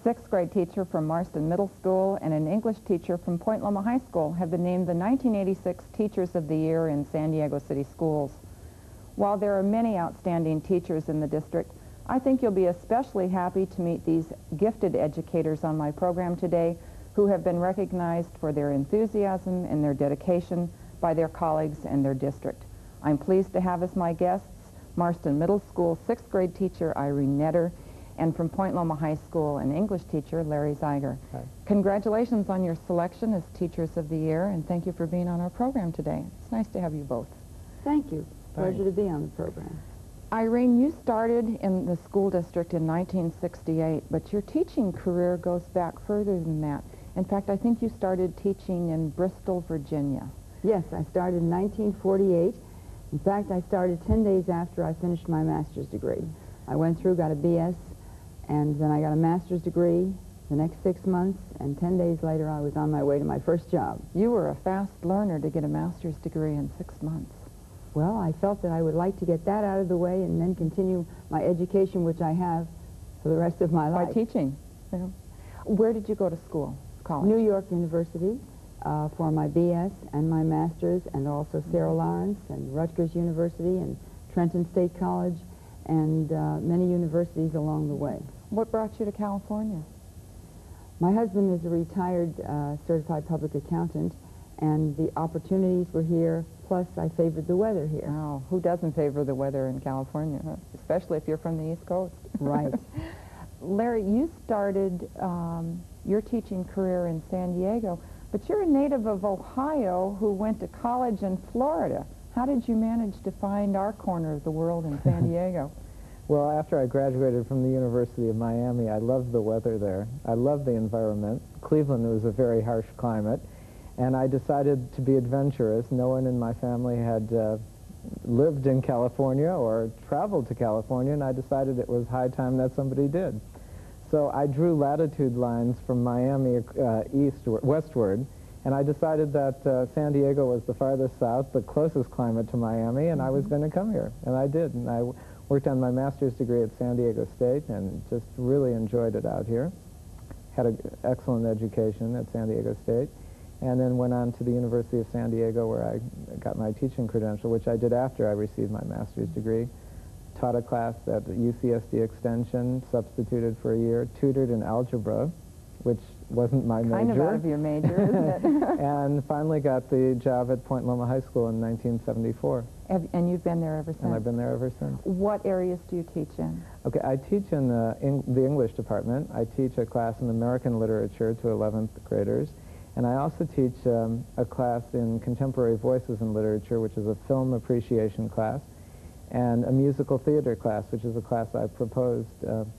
sixth grade teacher from Marston Middle School and an English teacher from Point Loma High School have been named the 1986 Teachers of the Year in San Diego City Schools. While there are many outstanding teachers in the district, I think you'll be especially happy to meet these gifted educators on my program today who have been recognized for their enthusiasm and their dedication by their colleagues and their district. I'm pleased to have as my guests Marston Middle School sixth grade teacher Irene Netter and from Point Loma High School an English teacher Larry Zeiger. Hi. Congratulations on your selection as Teachers of the Year, and thank you for being on our program today. It's nice to have you both. Thank you. Pleasure to be on the program. Irene, you started in the school district in 1968, but your teaching career goes back further than that. In fact, I think you started teaching in Bristol, Virginia. Yes, I started in 1948. In fact, I started 10 days after I finished my master's degree. I went through, got a BS, and then I got a master's degree the next 6 months, and 10 days later I was on my way to my first job. You were a fast learner to get a master's degree in 6 months. Well, I felt that I would like to get that out of the way and then continue my education, which I have for the rest of my life. By teaching. Yeah. Where did you go to school, college? New York University for my BS and my master's, and also Sarah Lawrence and Rutgers University and Trenton State College and many universities along the way. What brought you to California? My husband is a retired certified public accountant, and the opportunities were here, plus I favored the weather here. Oh, who doesn't favor the weather in California, huh? Especially if you're from the East Coast. Right. Larry, you started your teaching career in San Diego, but you're a native of Ohio who went to college in Florida. How did you manage to find our corner of the world in San Diego? Well, after I graduated from the University of Miami, I loved the weather there. I loved the environment. Cleveland was a very harsh climate, and I decided to be adventurous. No one in my family had lived in California or traveled to California, and I decided it was high time that somebody did. So I drew latitude lines from Miami westward, and I decided that San Diego was the farthest south, the closest climate to Miami, and I was going to come here, and I did. And I worked on my master's degree at San Diego State and just really enjoyed it out here. Had an excellent education at San Diego State, and then went on to the University of San Diego where I got my teaching credential, which I did after I received my master's degree. Taught a class at UCSD Extension, substituted for a year, tutored in algebra, which wasn't my major. Kind of out of your major, isn't it? And finally got the job at Point Loma High School in 1974. And you've been there ever since? And I've been there ever since. What areas do you teach in? Okay, I teach in the English department. I teach a class in American literature to 11th graders. And I also teach a class in contemporary voices in literature, which is a film appreciation class, and a musical theater class, which is a class I proposed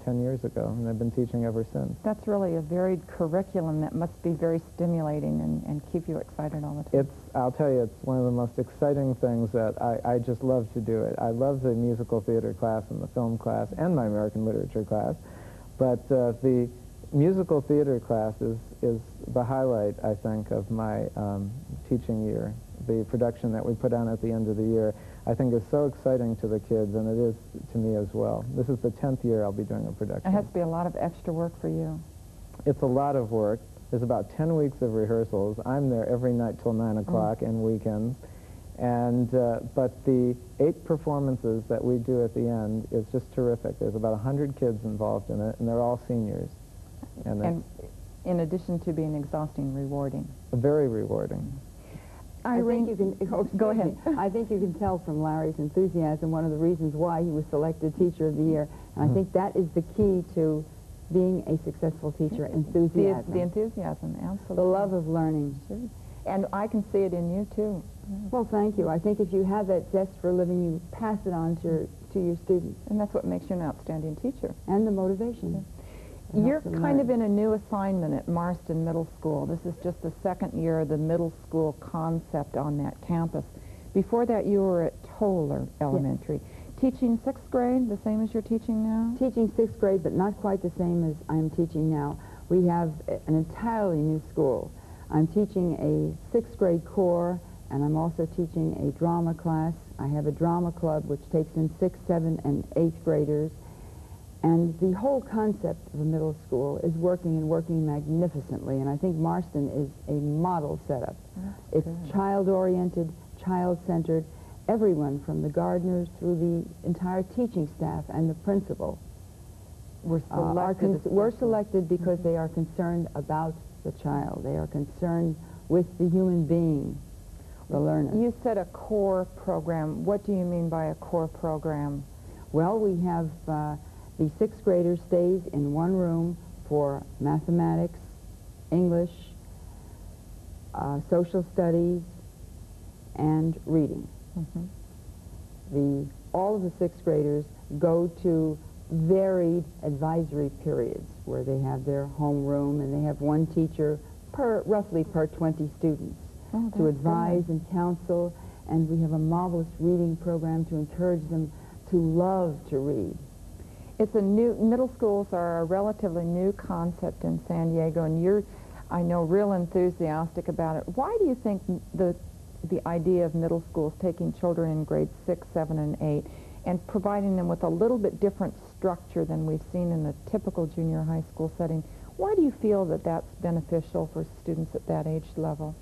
10 years ago, and I've been teaching ever since. That's really a varied curriculum that must be very stimulating and keep you excited all the time. I'll tell you, it's one of the most exciting things that I just love to do it. I love the musical theater class and the film class and my American literature class, but the musical theater class is the highlight, I think, of my teaching year. The production that we put on at the end of the year, I think, is so exciting to the kids, and it is to me as well. This is the 10th year I'll be doing a production. It has to be a lot of extra work for you. It's a lot of work. There's about 10 weeks of rehearsals. I'm there every night till 9 o'clock and weekends. And, but the 8 performances that we do at the end is just terrific. There's about 100 kids involved in it, and they're all seniors. And in addition to being exhausting, rewarding. Very rewarding. Irene, I think you can, go ahead. I think you can tell from Larry's enthusiasm one of the reasons why he was selected Teacher of the Year. And I think that is the key to being a successful teacher, enthusiasm. The enthusiasm, absolutely. The love of learning. Sure. And I can see it in you, too. Well, thank you. I think if you have that zest for living, you pass it on to your students. And that's what makes you an outstanding teacher. And the motivation. You're kind of in a new assignment at Marston Middle School. This is just the second year of the middle school concept on that campus. Before that, you were at Toller Elementary. Yes. Teaching 6th grade, the same as you're teaching now? Teaching 6th grade, but not quite the same as I'm teaching now. We have an entirely new school. I'm teaching a 6th grade core, and I'm also teaching a drama class. I have a drama club which takes in 6th, 7th, and 8th graders. And the whole concept of a middle school is working and working magnificently, and I think Marston is a model setup. It's child-oriented, child-centered. Everyone from the gardeners through the entire teaching staff and the principal We're selected because they are concerned about the child. They are concerned with the human being, the learner. You said a core program. What do you mean by a core program? Well, we have the sixth grader stays in one room for mathematics, English, social studies, and reading. All of the sixth graders go to varied advisory periods where they have their homeroom and they have one teacher roughly per 20 students to advise and counsel, and we have a marvelous reading program to encourage them to love to read. It's a new, middle schools are a relatively new concept in San Diego, and you're, I know, real enthusiastic about it. Why do you think the idea of middle schools, taking children in grades 6, 7, and 8, and providing them with a little bit different structure than we've seen in the typical junior high school setting, why do you feel that that's beneficial for students at that age level?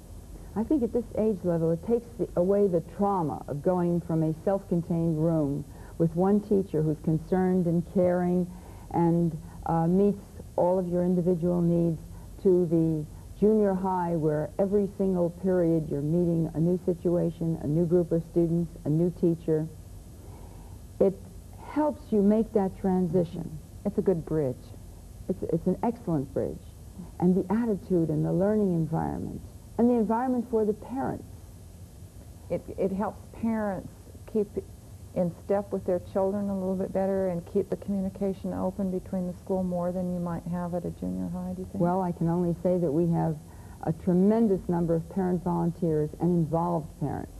I think at this age level it takes away the trauma of going from a self-contained room with one teacher who's concerned and caring and meets all of your individual needs to the junior high where every single period you're meeting a new situation, a new group of students, a new teacher. It helps you make that transition. It's a good bridge. It's an excellent bridge. And the attitude and the learning environment and the environment for the parents. It helps parents keep in step with their children a little bit better and keep the communication open between the school more than you might have at a junior high, do you think? Well, I can only say that we have a tremendous number of parent volunteers and involved parents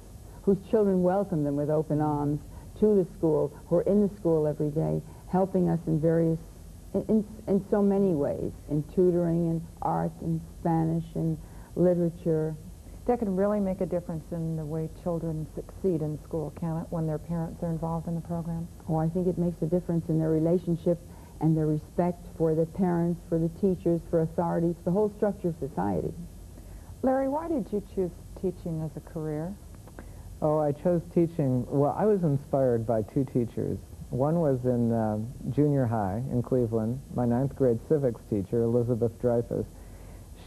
whose children welcome them with open arms to the school, who are in the school every day, helping us in various, in so many ways, in tutoring and art and Spanish and literature. That can really make a difference in the way children succeed in school, can it, when their parents are involved in the program? Oh, I think it makes a difference in their relationship and their respect for the parents, for the teachers, for authorities, the whole structure of society. Larry, why did you choose teaching as a career? Oh, I chose teaching. Well, I was inspired by two teachers. One was in junior high in Cleveland, my 9th grade civics teacher, Elizabeth Dreyfus.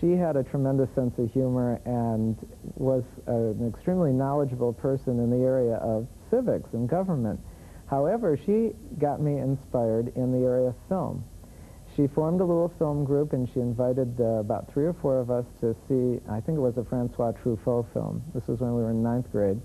She had a tremendous sense of humor and was an extremely knowledgeable person in the area of civics and government. However, she got me inspired in the area of film. She formed a little film group and she invited about 3 or 4 of us to see, I think it was a Francois Truffaut film. This was when we were in 9th grade.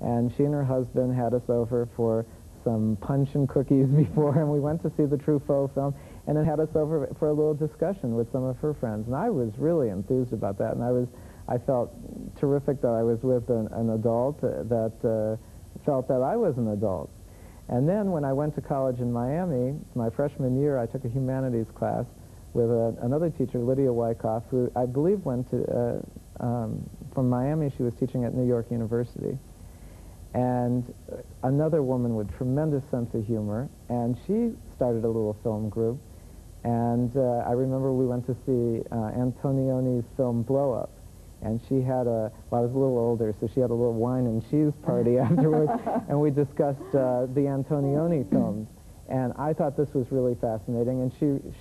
And she and her husband had us over for some punch and cookies before, and we went to see the Truffaut film, and then had us over for a little discussion with some of her friends. And I was really enthused about that, and I felt terrific that I was with an adult that felt that I was an adult. And then when I went to college in Miami, my freshman year, I took a humanities class with another teacher, Lydia Wyckoff, who I believe went to, from Miami, she was teaching at New York University. And another woman with tremendous sense of humor, and she started a little film group. And I remember we went to see Antonioni's film Blow Up. And she had well, I was a little older, so she had a little wine and cheese party afterwards, and we discussed the Antonioni films. And I thought this was really fascinating, and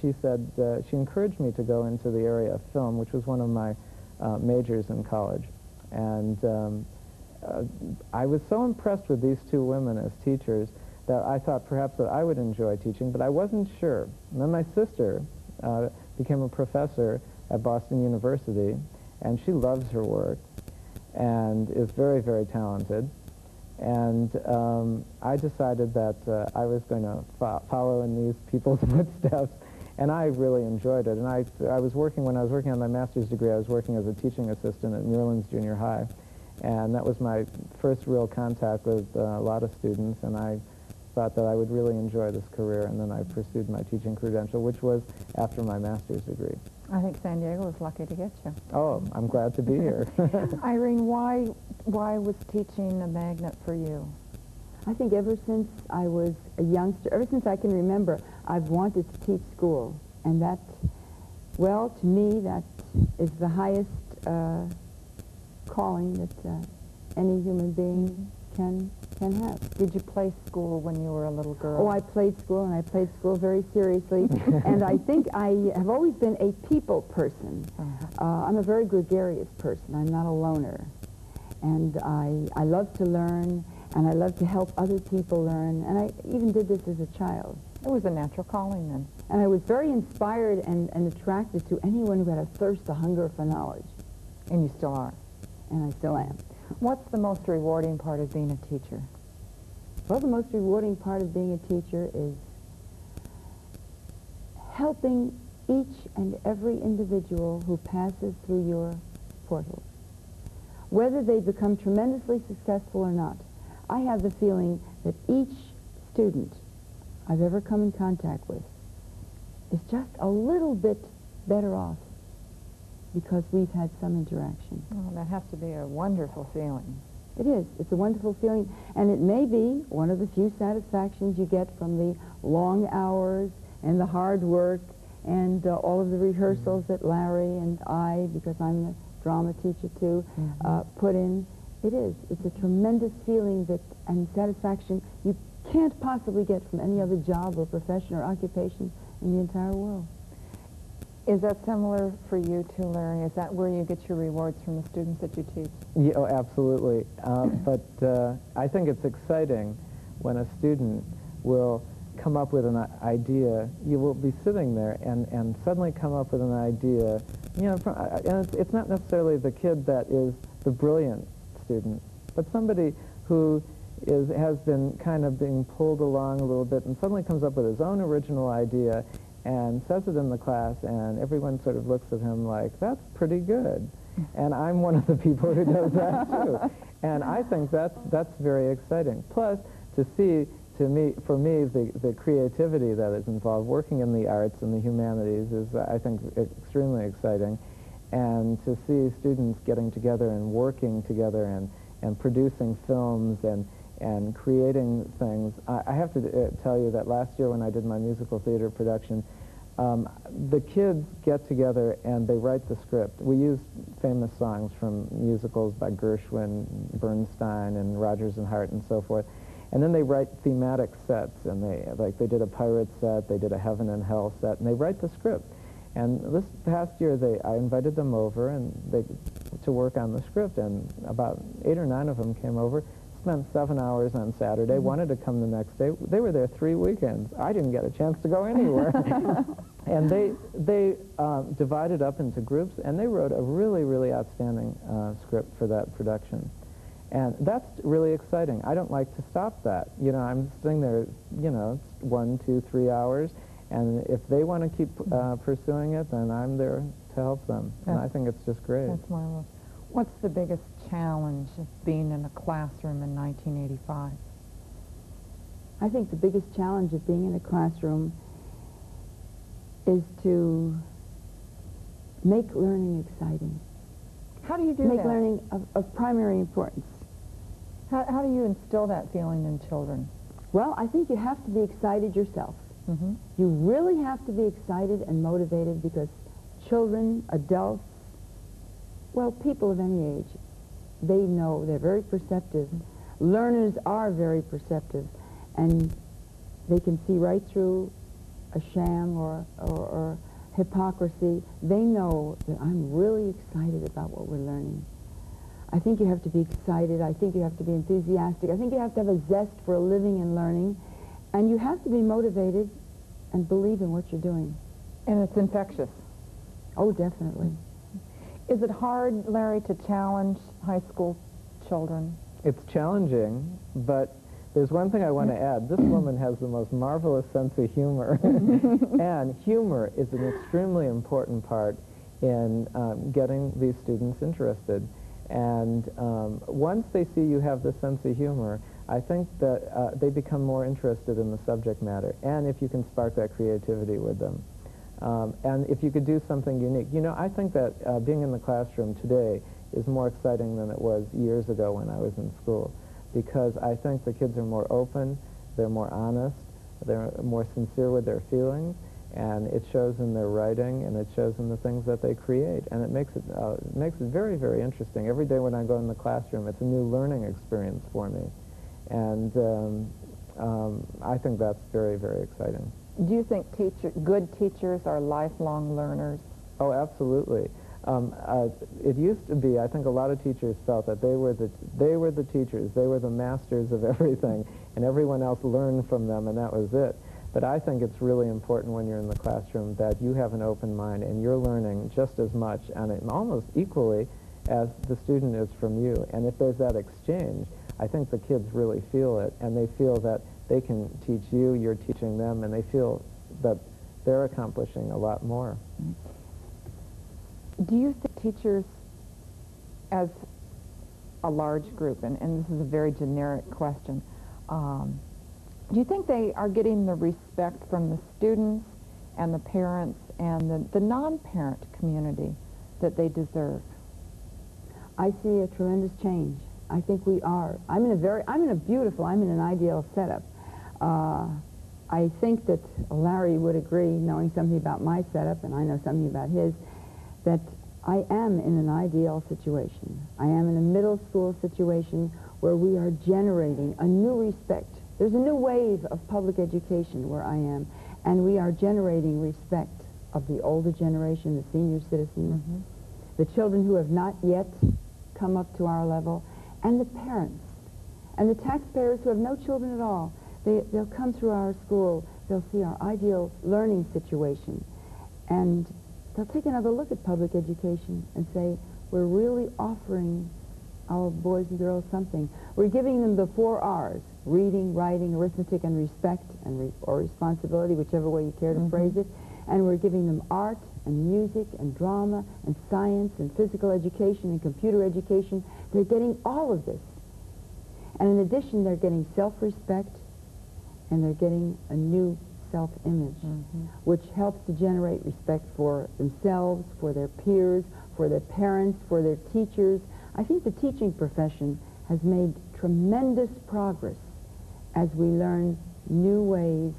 she said, she encouraged me to go into the area of film, which was one of my majors in college. And I was so impressed with these two women as teachers that I thought perhaps that I would enjoy teaching, but I wasn't sure. And then my sister became a professor at Boston University, and she loves her work and is very, very talented. And I decided that I was going to follow in these people's footsteps, and I really enjoyed it. And I was working, when I was working on my master's degree, I was working as a teaching assistant at New Orleans Junior High. And that was my first real contact with a lot of students, and I thought that I would really enjoy this career, and then I pursued my teaching credential, which was after my master's degree. I think San Diego was lucky to get you. Oh, I'm glad to be here. Irene, why was teaching a magnet for you? I think ever since I was a youngster, ever since I can remember, I've wanted to teach school, and that, well, to me, that is the highest calling that any human being can have. Did you play school when you were a little girl? Oh, I played school, and I played school very seriously. And I think I have always been a people person. I'm a very gregarious person. I'm not a loner. And I love to learn, and I love to help other people learn. And I even did this as a child. It was a natural calling then. And I was very inspired and attracted to anyone who had a thirst, a hunger for knowledge. And you still are. And I still am. What's the most rewarding part of being a teacher? Well, the most rewarding part of being a teacher is helping each and every individual who passes through your portals. Whether they become tremendously successful or not, I have the feeling that each student I've ever come in contact with is just a little bit better off because we've had some interaction. Oh, that has to be a wonderful feeling. It is. It's a wonderful feeling, and it may be one of the few satisfactions you get from the long hours and the hard work and all of the rehearsals that Larry and I, because I'm the drama teacher too, put in. It is. It's a tremendous feeling that and satisfaction you can't possibly get from any other job or profession or occupation in the entire world. Is that similar for you too, Larry? Is that where you get your rewards from the students that you teach? Yeah, oh, absolutely. But I think it's exciting when a student will come up with an idea. You will be sitting there and suddenly come up with an idea. You know, and it's not necessarily the kid that is the brilliant student, but somebody who has been kind of being pulled along a little bit and suddenly comes up with his own original idea and says it in the class, and everyone sort of looks at him like, that's pretty good. And I'm one of the people who does that too. And I think that's very exciting. Plus, to see, for me, the creativity that is involved, working in the arts and the humanities is, I think, extremely exciting. And to see students getting together and working together and producing films and creating things. I have to tell you that last year when I did my musical theater production, the kids get together and they write the script. We use famous songs from musicals by Gershwin, Bernstein, and Rodgers and Hart and so forth. And then they write thematic sets, and they did a pirate set, they did a heaven and hell set, and they write the script. And this past year, I invited them over to work on the script, and about 8 or 9 of them came over, spent 7 hours on Saturday, wanted to come the next day. They were there 3 weekends. I didn't get a chance to go anywhere. And they divided up into groups, and they wrote a really, really outstanding script for that production. And that's really exciting. I don't like to stop that. You know, I'm sitting there, 1, 2, 3 hours, and if they want to keep pursuing it, then I'm there to help them. And I think it's just great. That's marvelous. What's the biggest challenge of being in a classroom in 1985? I think the biggest challenge of being in a classroom is to make learning exciting. How do you do Make that? learning of primary importance. How do you instill that feeling in children? Well, I think you have to be excited yourself. Mm-hmm. You really have to be excited and motivated because children, adults, well, people of any age, they know, they're very perceptive. Learners are very perceptive, and they can see right through a sham or hypocrisy. They know that I'm really excited about what we're learning. I think you have to be excited. I think you have to be enthusiastic. I think you have to have a zest for a living and learning. And you have to be motivated and believe in what you're doing. And it's infectious. Oh, definitely. Is it hard, Larry, to challenge high school children? It's challenging, but there's one thing I want to add. This woman has the most marvelous sense of humor. And humor is an extremely important part in getting these students interested. And once they see you have this sense of humor, I think that they become more interested in the subject matter. And if you can spark that creativity with them. And if you could do something unique. You know, I think that being in the classroom today is more exciting than it was years ago when I was in school. Because I think the kids are more open, they're more honest, they're more sincere with their feelings, and it shows in their writing, and it shows in the things that they create, and it makes it very, very interesting. Every day when I go in the classroom, it's a new learning experience for me, and I think that's very, very exciting. Do you think good teachers are lifelong learners? Oh, absolutely. It used to be, I think a lot of teachers felt that they were the teachers, they were the masters of everything, and everyone else learned from them, and that was it. But I think it's really important when you're in the classroom that you have an open mind and you're learning just as much and almost equally as the student is from you. And if there's that exchange, I think the kids really feel it, and they feel that they can teach you, you're teaching them, and they feel that they're accomplishing a lot more. Do you think teachers, as a large group, and this is a very generic question, do you think they are getting the respect from the students and the parents and the non-parent community that they deserve? I see a tremendous change. I think we are. I'm in an ideal setup. I think that Larry would agree, knowing something about my setup, and I know something about his, that I am in an ideal situation. I am in a middle school situation where we are generating a new respect. There's a new wave of public education where I am, and we are generating respect of the older generation, the senior citizens, the children who have not yet come up to our level, and the parents, and the taxpayers who have no children at all. They'll come through our school, they'll see our ideal learning situation, and they'll take another look at public education and say, we're really offering our boys and girls something. We're giving them the 4 R's, reading, writing, arithmetic, and respect, or responsibility, whichever way you care to phrase it, and we're giving them art and music and drama and science and physical education and computer education. They're getting all of this. And in addition, they're getting self-respect, and they're getting a new self-image, which helps to generate respect for themselves, for their peers, for their parents, for their teachers. I think the teaching profession has made tremendous progress as we learn new ways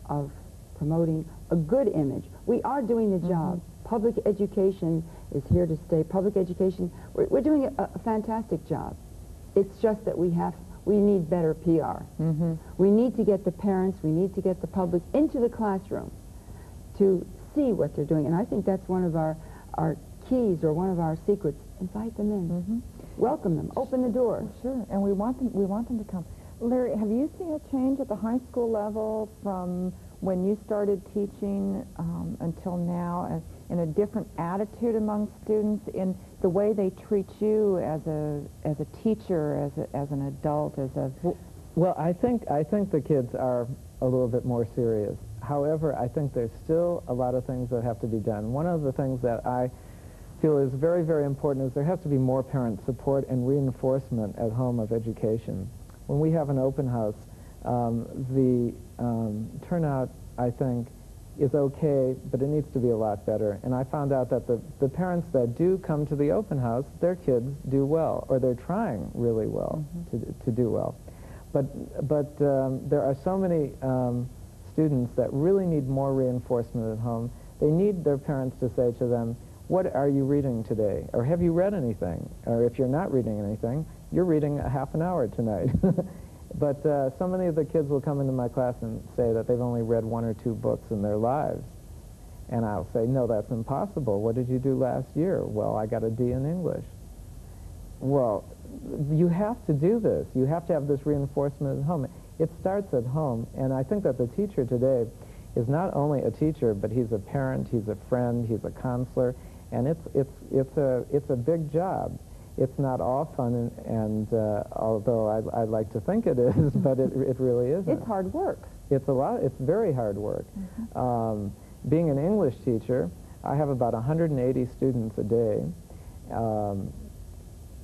of promoting a good image. We are doing the job. Public education is here to stay. Public education, we're doing a fantastic job. It's just that we need better PR. We need to get the parents, we need to get the public into the classroom to see what they're doing. And I think that's one of our keys, or one of our secrets. Invite them in. Welcome them. Open the door. Sure, and we want them to come. Larry, have you seen a change at the high school level from when you started teaching until now, in a different attitude among students, in the way they treat you as a teacher, as an adult, as a... Well, I think the kids are a little bit more serious. However, I think there's still a lot of things that have to be done. One of the things that I feel is very, very important is there has to be more parent support and reinforcement at home of education. When we have an open house, the turnout, I think, is okay, but it needs to be a lot better. And I found out that the parents that do come to the open house, their kids do well, or they're trying really well to do well. But there are so many students that really need more reinforcement at home. They need their parents to say to them, what are you reading today? Or have you read anything? Or if you're not reading anything, you're reading a half an hour tonight. But so many of the kids will come into my class and say that they've only read 1 or 2 books in their lives. And I'll say, no, that's impossible. What did you do last year? Well, I got a D in English. Well, you have to do this. You have to have this reinforcement at home. It starts at home, and I think that the teacher today is not only a teacher, but he's a parent, he's a friend, he's a counselor, and it's a big job. It's not all fun, and although I'd like to think it is, but it really isn't. It's hard work. It's very hard work. Being an English teacher, I have about 180 students a day.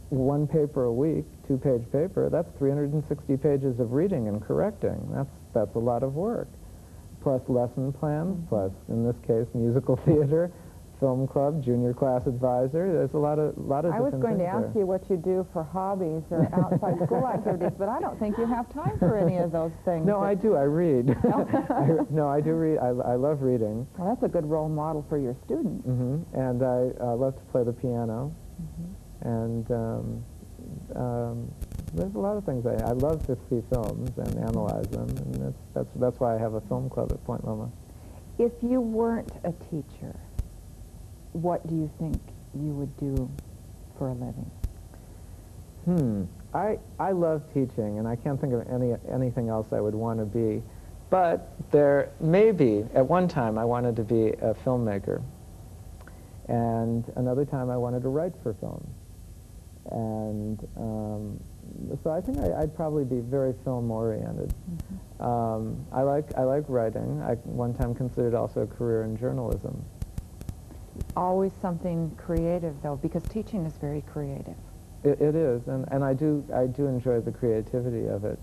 1 paper a week, 2-page paper, that's 360 pages of reading and correcting. That's a lot of work. Plus lesson plans, plus, in this case, musical theater, film club, junior class advisor. There's a lot of I was different going to things ask you what you do for hobbies or outside school activities, but I don't think you have time for any of those things. No, I do. I read. No, I do read. I love reading. Well, that's a good role model for your students. And I love to play the piano. And there's a lot of things. I love to see films and analyze them, and that's why I have a film club at Point Loma. If you weren't a teacher, what do you think you would do for a living? I love teaching, and I can't think of anything else I would want to be. But there may be, at one time I wanted to be a filmmaker, and another time I wanted to write for film. And so I think I'd probably be very film-oriented. I like writing. I one time considered also a career in journalism. Always something creative, though, because teaching is very creative. It is, and I do enjoy the creativity of it.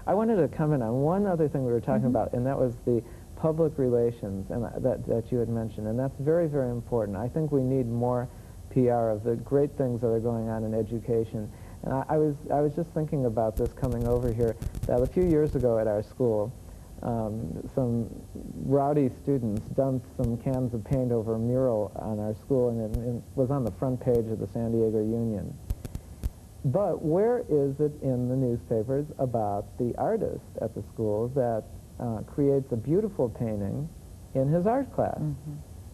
I wanted to comment on one other thing we were talking about, and that was the public relations, and that you had mentioned, and that's very, very important. I think we need more PR of the great things that are going on in education. And I was just thinking about this coming over here, that a few years ago at our school, some rowdy students dumped some cans of paint over a mural on our school, and it was on the front page of the San Diego Union. But where is it in the newspapers about the artist at the school that creates a beautiful painting in his art class?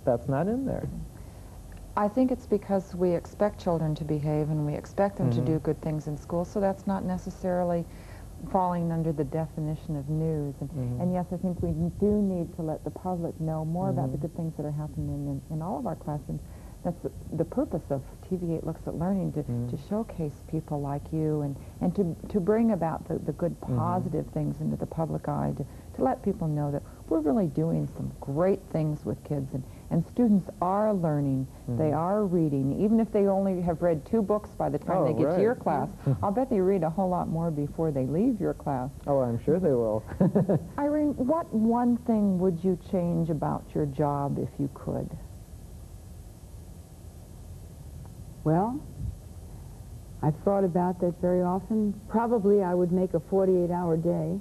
That's not in there. I think it's because we expect children to behave and we expect them to do good things in school, so that's not necessarily falling under the definition of news. And yes, I think we do need to let the public know more about the good things that are happening in all of our classrooms. That's the purpose of TV8 Looks at Learning, to showcase people like you and to bring about the good positive things into the public eye, to let people know that we're really doing some great things with kids, and students are learning, they are reading, even if they only have read 2 books by the time they get to your class. I'll bet they read a whole lot more before they leave your class. Oh, I'm sure they will. Irene, what one thing would you change about your job if you could? Well, I've thought about that very often. Probably I would make a 48-hour day.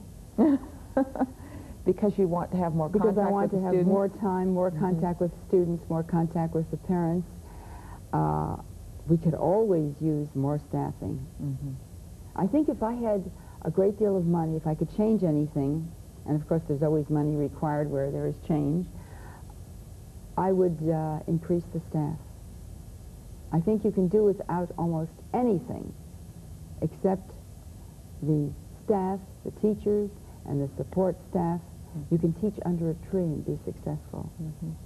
Because you want to have more contact with the students? Because I want to have students? more time, more contact with students, more contact with the parents. We could always use more staffing. I think if I had a great deal of money, if I could change anything, and of course there's always money required where there is change, I would increase the staff. I think you can do without almost anything except the staff, the teachers, and the support staff. You can teach under a tree and be successful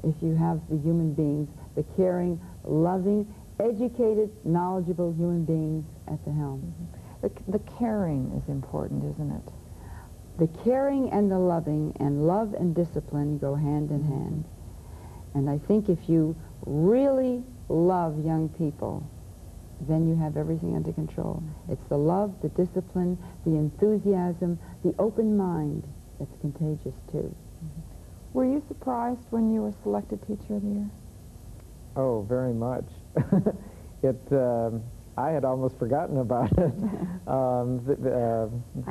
if you have the human beings, the caring, loving, educated, knowledgeable human beings at the helm. The caring is important, isn't it? The caring and the loving, and love and discipline go hand in hand. And I think if you really love young people, then you have everything under control. It's the love, the discipline, the enthusiasm, the open mind that's contagious too. Were you surprised when you were selected Teacher of the Year? Oh, very much. I had almost forgotten about it. I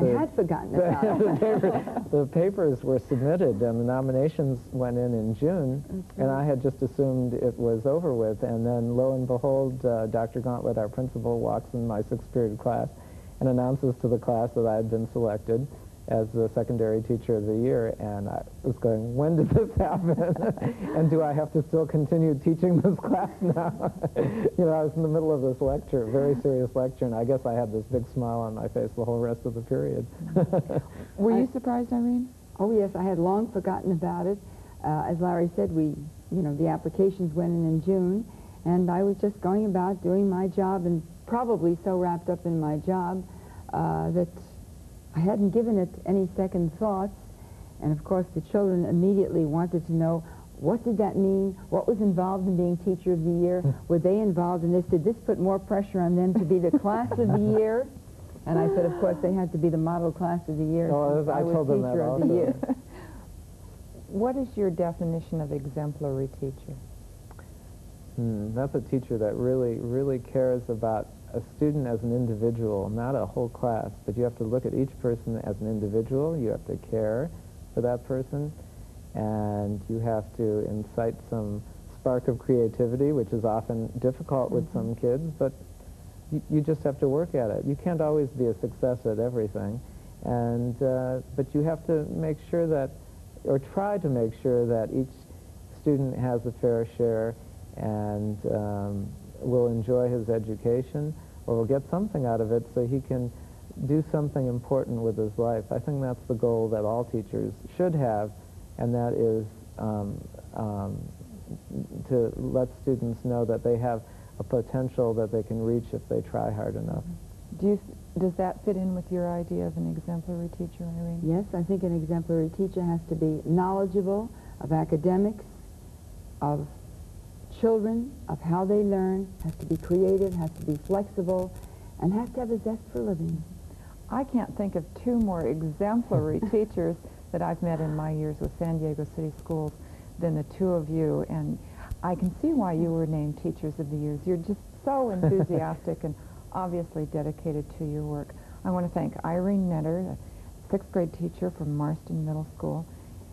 had forgotten about it. The papers were submitted, and the nominations went in June, and I had just assumed it was over with. And then, lo and behold, Dr. Gauntlet, our principal, walks in my 6th period class and announces to the class that I had been selected as the secondary Teacher of the Year, and I was going, when did this happen? And do I have to still continue teaching this class now? You know, I was in the middle of this lecture, very serious lecture, and I guess I had this big smile on my face the whole rest of the period. Were you surprised, Irene? Oh yes, I had long forgotten about it. As Larry said, the applications went in June, and I was just going about doing my job, and probably so wrapped up in my job that I hadn't given it any second thoughts. And of course the children immediately wanted to know, what did that mean? What was involved in being Teacher of the Year? Were they involved in this? Did this put more pressure on them to be the class of the year? And I said, of course, they had to be the model class of the year. Oh, I was told them that Teacher of the also. Year. What is your definition of exemplary teacher? That's a teacher that really cares about a student as an individual, not a whole class, but you have to look at each person as an individual. You have to care for that person, and you have to incite some spark of creativity, which is often difficult with some kids, but you just have to work at it. You can't always be a success at everything, and but you have to make sure that, or try to make sure that each student has a fair share and will enjoy his education or will get something out of it so he can do something important with his life. I think that's the goal that all teachers should have, and that is to let students know that they have a potential that they can reach if they try hard enough. Does that fit in with your idea of an exemplary teacher, Irene? Yes, I think an exemplary teacher has to be knowledgeable of academics, of children, of how they learn, has to be creative, has to be flexible, and has to have a zest for living. I can't think of two more exemplary teachers that I've met in my years with San Diego City Schools than the two of you, and I can see why you were named Teachers of the Years. You're just so enthusiastic and obviously dedicated to your work. I want to thank Irene Netter, a 6th grade teacher from Marston Middle School,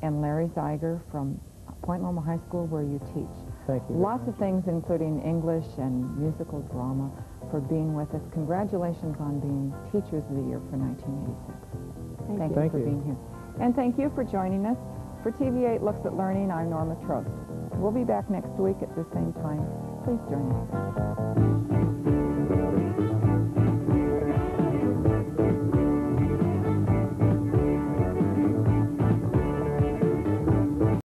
and Larry Zeiger from Point Loma High School, where you teach. Thank you. Lots of things, including English and musical drama, for being with us. Congratulations on being Teachers of the Year for 1986. Thank you for being here. And thank you for joining us. For TV8 Looks at Learning, I'm Norma Trost. We'll be back next week at the same time. Please join us.